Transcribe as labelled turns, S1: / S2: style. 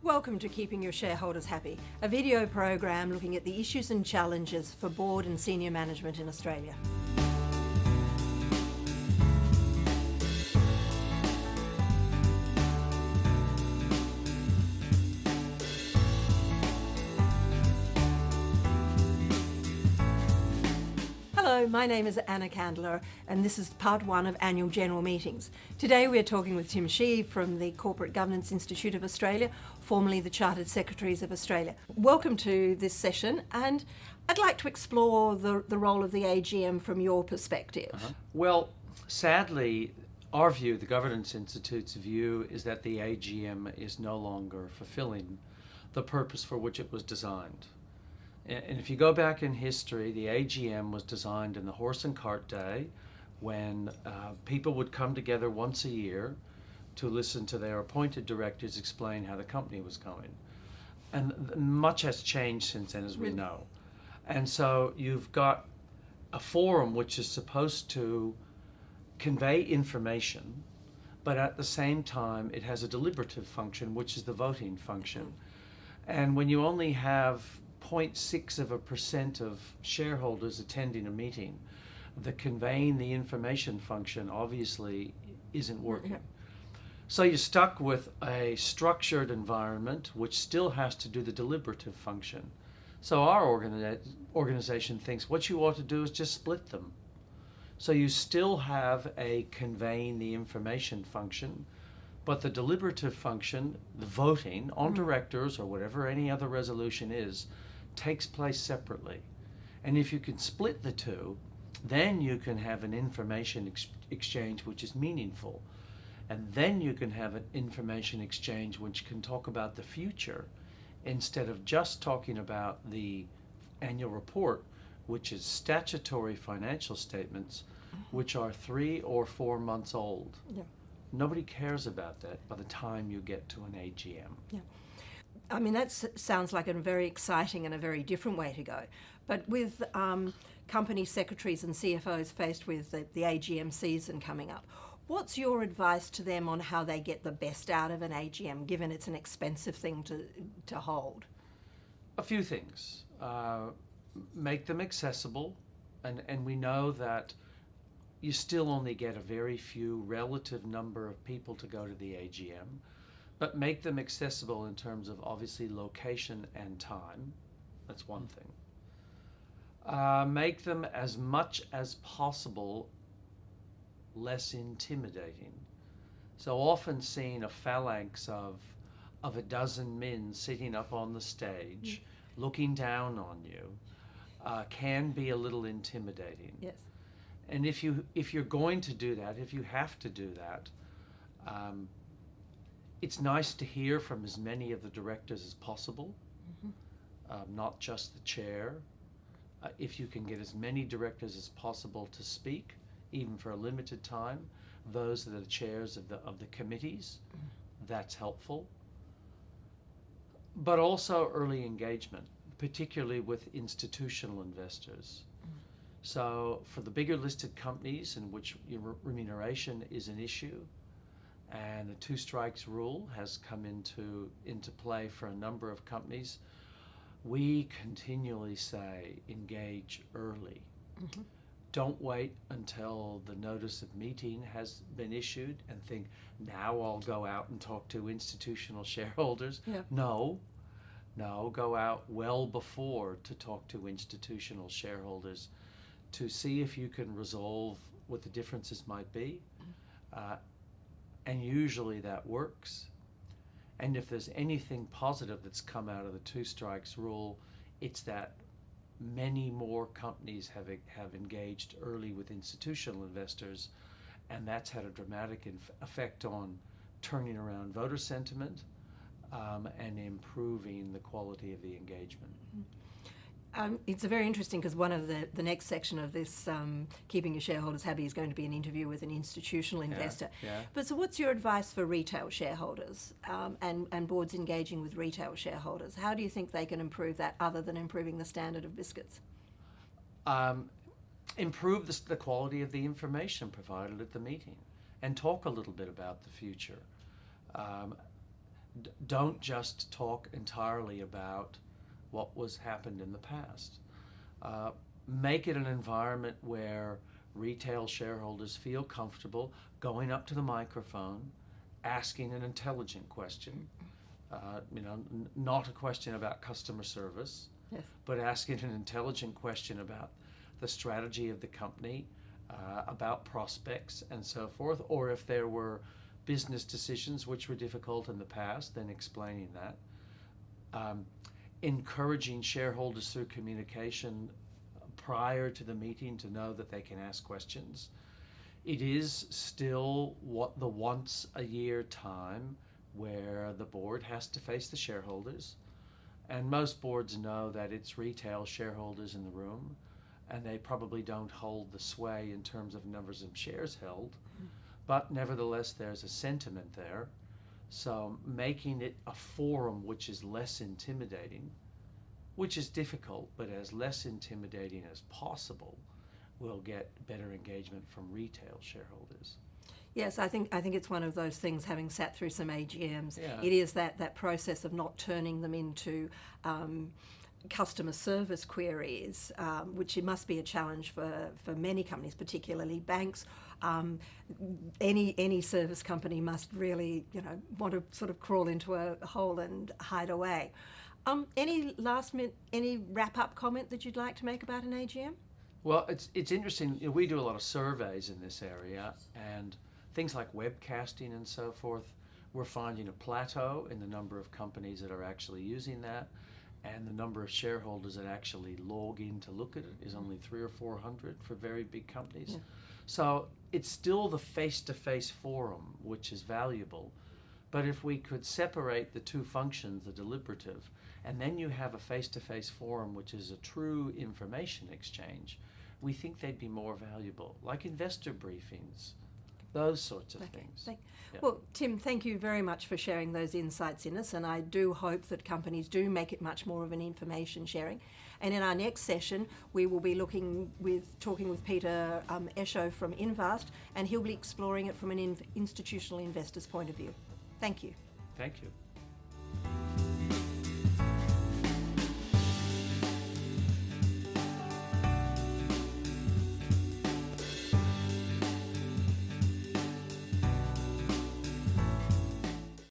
S1: Welcome to Keeping Your Shareholders Happy, a video program looking at the issues and challenges for board and senior management in Australia. Hello, my name is Anna Candler and this is part one of annual general meetings. Today we are talking with Tim Sheehy from the Corporate Governance Institute of Australia, formerly the Chartered Secretaries of Australia. Welcome to this session, and I'd like to explore the role of the AGM from your perspective.
S2: Well, sadly, our view, the Governance Institute's view, is that the AGM is no longer fulfilling the purpose for which it was designed. And if you go back in history, the AGM was designed in the horse and cart day when people would come together once a year to listen to their appointed directors explain how the company was going. And much has changed since then, as we know. And so you've got a forum which is supposed to convey information, but at the same time it has a deliberative function, which is the voting function. And when you only have 0.6% of shareholders attending a meeting, the conveying the information function obviously isn't working. So you're stuck with a structured environment which still has to do the deliberative function. So our organization thinks what you ought to do is just split them. So you still have a conveying the information function, but the deliberative function, the voting on directors or whatever any other resolution is, takes place separately. And if you can split the two, then you can have an information exchange which is meaningful. And then you can have an information exchange which can talk about the future instead of just talking about the annual report, which is statutory financial statements, which are 3 or 4 months old. Nobody cares about that by the time you get to an AGM.
S1: I mean, that sounds like a very exciting and a very different way to go. But with company secretaries and CFOs faced with the AGM season coming up, what's your advice to them on how they get the best out of an AGM, given it's an expensive thing to hold?
S2: A few things. Make them accessible, and we know that you still only get a very few relative number of people to go to the AGM. But make them accessible in terms of obviously location and time. That's one thing. Make them as much as possible less intimidating. So often seeing a phalanx of a dozen men sitting up on the stage looking down on you can be a little intimidating.
S1: Yes.
S2: And if you're going to do that, if you have to do that, it's nice to hear from as many of the directors as possible, not just the chair. If you can get as many directors as possible to speak, even for a limited time, those that are the chairs of the committees, that's helpful. But also early engagement, particularly with institutional investors. So for the bigger listed companies in which your remuneration is an issue, and the 2 strikes rule has come into play for a number of companies, we continually say engage early. Don't wait until the notice of meeting has been issued and think, now I'll go out and talk to institutional shareholders. No, go out well before to talk to institutional shareholders to see if you can resolve what the differences might be. And usually that works. And if there's anything positive that's come out of the 2 strikes rule, it's that many more companies have engaged early with institutional investors, and that's had a dramatic effect on turning around voter sentiment and improving the quality of the engagement.
S1: It's very interesting because one of the next section of this Keeping Your Shareholders Happy is going to be an interview with an institutional investor. But so what's your advice for retail shareholders and boards engaging with retail shareholders? How do you think they can improve that other than improving the standard of biscuits?
S2: Improve the quality of the information provided at the meeting and talk a little bit about the future. don't just talk entirely about what was happened in the past. Make it an environment where retail shareholders feel comfortable going up to the microphone, asking an intelligent question, not a question about customer service,
S1: Yes.
S2: but asking an intelligent question about the strategy of the company, about prospects and so forth, or if there were business decisions which were difficult in the past, then explaining that. Encouraging shareholders through communication prior to the meeting to know that they can ask questions. It is still the once a year time where the board has to face the shareholders, and most boards know that it's retail shareholders in the room, and they probably don't hold the sway in terms of numbers of shares held, but nevertheless there's a sentiment there. So making it a forum which is less intimidating, which is difficult, but as less intimidating as possible, will get better engagement from retail shareholders.
S1: Yes, I think it's one of those things, having sat through some AGMs,
S2: Yeah.
S1: it is that process of not turning them into customer service queries, which it must be a challenge for many companies, particularly banks. Any service company must really, want to sort of crawl into a hole and hide away. Any wrap-up comment that you'd like to make about an AGM?
S2: Well, it's interesting. We do a lot of surveys in this area, and things like webcasting and so forth, we're finding a plateau in the number of companies that are actually using that, and the number of shareholders that actually log in to look at it is only 300 or 400 for very big companies.
S1: Yeah.
S2: So it's still the face-to-face forum which is valuable, but if we could separate the two functions, the deliberative, and then you have a face-to-face forum which is a true information exchange, we think they'd be more valuable, like investor briefings, those sorts of things. Yeah.
S1: Well, Tim, thank you very much for sharing those insights in us, and I do hope that companies do make it much more of an information sharing. And in our next session, we will be talking with Peter Esho from Invast, and he'll be exploring it from an institutional investor's point of view. Thank you.
S2: Thank you.